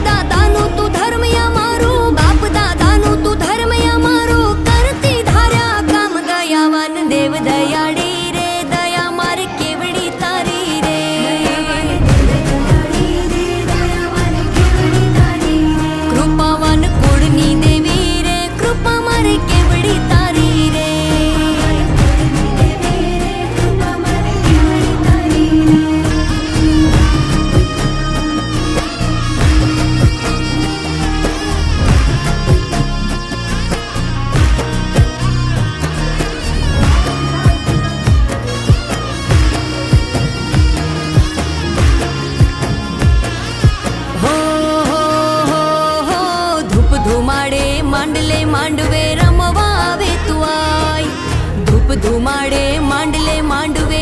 દાદાનું તું ધર્મ અમારું, બાપ દાદાનું તું ધર્મ અમારું, કરતી ધાર્યા કામ દયાવાન દેવ દયાળી રે, દયા મારે કેવડી તારી રે, કૃપાવાન કુળની દેવી રે, કૃપા મારે કેવડી તારી રે. ધુમાડે માંડલે માંડવે રમવા આવે તું આય, ધૂપ ધુમાડે માંડલે માંડવે